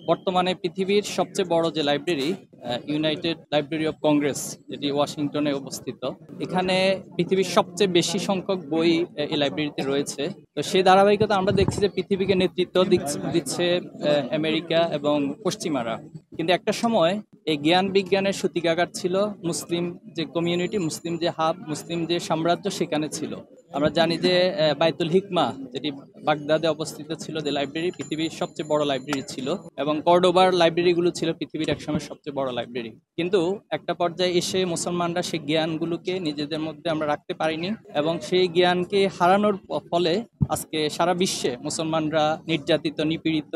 বর্তমানে পৃথিবীর সবচেয়ে বড় যে library United library of Congress, যেটি ওয়াশিংটনে অবস্থিত, এখানে পৃথিবীর সবচেয়ে বেশি সংখ্যক বই এই লাইব্রেরিতে রয়েছে। তো সেই ধারাবাহিকতা আমরা দেখছি যে পৃথিবীকে নেতৃত্ব দিচ্ছে আমেরিকা এবং পশ্চিমারা। কিন্তু একটা সময় এই জ্ঞান বিজ্ঞানের সূতিকাগার ছিল মুসলিম যে কমিউনিটি, মুসলিম যে হাব, মুসলিম যে সাম্রাজ্য সেখানে ছিল। আমরা জানি যে বাইতুল হিকমা, যেটি বাগদাদে অবস্থিত ছিল, যে লাইব্রেরি পৃথিবীর সবচেয়ে বড় লাইব্রেরি ছিল, এবং কর্ডোবার লাইব্রেরিগুলো ছিল পৃথিবীর একসময় সবচেয়ে বড় লাইব্রেরি। কিন্তু একটা পর্যায়ে এসে মুসলমানরা সেই জ্ঞানগুলোকে নিজেদের মধ্যে আমরা রাখতে পারিনি, এবং সেই জ্ঞানকে হারানোর ফলে আজকে সারা বিশ্বে মুসলমানরা নির্যাতিত, নিপীড়িত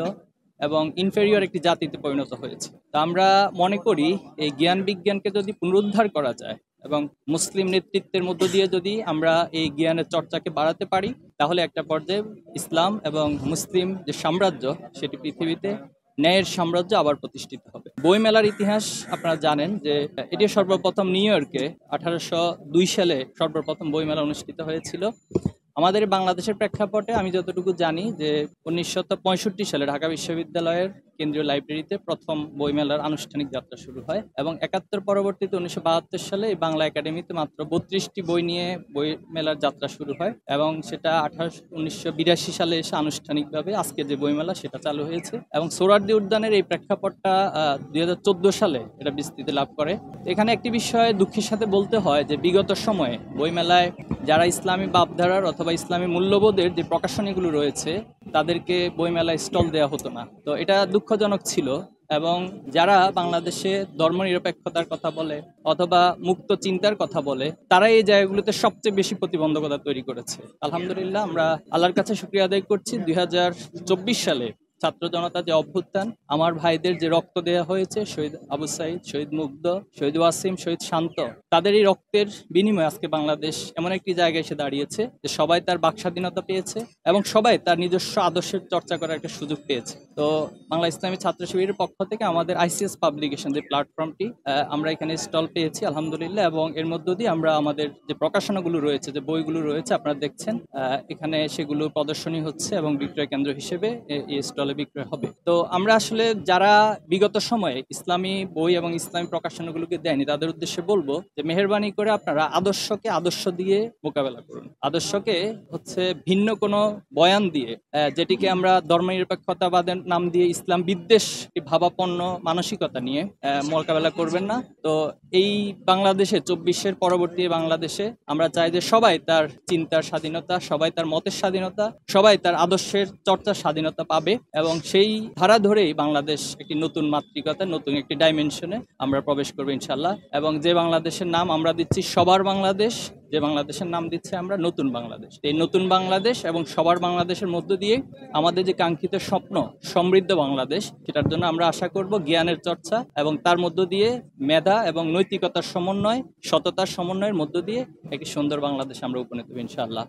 এবং ইনফেরিয়র একটি জাতিতে পরিণত হয়েছে। তা আমরা মনে করি এই জ্ঞান বিজ্ঞানকে যদি পুনরুদ্ধার করা যায় এবং মুসলিম নেতৃত্বের মধ্য দিয়ে যদি আমরা এই জ্ঞানের চর্চাকে বাড়াতে পারি, তাহলে একটা পর্যায়ে ইসলাম এবং মুসলিম যে সাম্রাজ্য, সেটি পৃথিবীতে ন্যায়ের সাম্রাজ্য আবার প্রতিষ্ঠিত হবে। বইমেলার ইতিহাস আপনারা জানেন যে এটি সর্বপ্রথম নিউ ইয়র্কে 1802 সালে সর্বপ্রথম বইমেলা অনুষ্ঠিত হয়েছিল। আমাদের বাংলাদেশের প্রেক্ষাপটে আমি যতটুকু জানি যে 1965 সালে ঢাকা বিশ্ববিদ্যালয়ের কেন্দ্রীয় লাইব্রেরিতে প্রথম বইমেলার আনুষ্ঠানিক যাত্রা শুরু হয়, এবং 71 পরবর্তীতে 1972 সালে এই বাংলা একাডেমিতে মাত্র 32টি বই নিয়ে বই মেলার যাত্রা শুরু হয়, এবং সেটা 1982 সালে এসে আনুষ্ঠানিকভাবে আজকে যে বইমেলা সেটা চালু হয়েছে। এবং সোহরাওয়ার্দী উদ্যানের এই প্রেক্ষাপটটা 2014 সালে এটা বিস্তৃতি লাভ করে। এখানে একটি বিষয় দুঃখের সাথে বলতে হয় যে বিগত সময়ে বইমেলায় যারা ইসলামী ভাবধারার অথবা ইসলামী মূল্যবোধের যে প্রকাশনীগুলো রয়েছে তাদেরকে বইমেলায় স্টল দেওয়া হতো না। তো এটা দুঃখজনক ছিল, এবং যারা বাংলাদেশে ধর্মনিরপেক্ষতার কথা বলে অথবা মুক্ত চিন্তার কথা বলে, তারা এই জায়গাগুলোতে সবচেয়ে বেশি প্রতিবন্ধকতা তৈরি করেছে। আলহামদুলিল্লাহ, আমরা আল্লাহর কাছে শুকরিয়া আদায় করছি 2024 সালে ছাত্র জনতা যে অভ্যুত্থান, আমার ভাইদের যে রক্ত দেওয়া হয়েছে, শহীদ আবু সাইদ, শহীদ মুগ্ধ, শহীদ ওয়াসিম, শহীদ শান্ত, তাদের এই রক্তের বিনিময়ে আজকে বাংলাদেশ এমন একটি জায়গায় এসে দাঁড়িয়েছে যে সবাই তার বাক স্বাধীনতা পেয়েছে এবং সবাই তার নিজস্ব আদর্শের চর্চা করার একটা সুযোগ পেয়েছে। তো বাংলা ইসলামী ছাত্র শিবিরের পক্ষ থেকে আমাদের আইসিএস পাবলিকেশন যে প্ল্যাটফর্মটি, আমরা এখানে স্টল পেয়েছি আলহামদুলিল্লাহ, এবং এর মধ্য দিয়ে আমরা আমাদের যে প্রকাশনাগুলো রয়েছে, যে বইগুলো রয়েছে আপনারা দেখছেন, এখানে সেগুলো প্রদর্শনী হচ্ছে এবং বিক্রয় কেন্দ্র হিসেবে এই স্টল বিক্রয় হবে। তো আমরা আসলে যারা বিগত সময়ে ইসলামী বই এবং ইসলামী প্রকাশনাগুলোকে দেয়নি, তাদের উদ্দেশ্যে বলবো যে মেহেরবানি করে আপনারা আদর্শকে আদর্শ দিয়ে মোকাবেলা করুন। আদর্শকে হচ্ছে ভিন্ন কোনো বয়ান দিয়ে, যেটিকে আমরা ধর্মনিরপেক্ষতাবাদের নাম দিয়ে ইসলাম বিদ্বেষ ভাবাপন্ন মানসিকতা নিয়ে মোকাবেলা করবেন না। তো এই বাংলাদেশে 24-এর পরবর্তী বাংলাদেশে আমরা চাই যে সবাই তার চিন্তার স্বাধীনতা, সবাই তার মতের স্বাধীনতা, সবাই তার আদর্শের চর্চার স্বাধীনতা পাবে, এবং সেই ধারা ধরেই বাংলাদেশ একটি নতুন মাতৃকতা, নতুন একটি ডাইমেনশনে আমরা প্রবেশ করবো ইনশাল্লাহ। এবং যে বাংলাদেশের নাম আমরা দিচ্ছি সবার বাংলাদেশ, যে বাংলাদেশের নাম দিচ্ছে আমরা নতুন বাংলাদেশ, এই নতুন বাংলাদেশ এবং সবার বাংলাদেশের মধ্য দিয়ে আমাদের যে কাঙ্ক্ষিত স্বপ্ন সমৃদ্ধ বাংলাদেশ, সেটার জন্য আমরা আশা করব জ্ঞানের চর্চা এবং তার মধ্য দিয়ে মেধা এবং নৈতিকতার সমন্বয়, সততার সমন্বয়ের মধ্য দিয়ে একটি সুন্দর বাংলাদেশ আমরা উপনীত হব ইনশাআল্লাহ।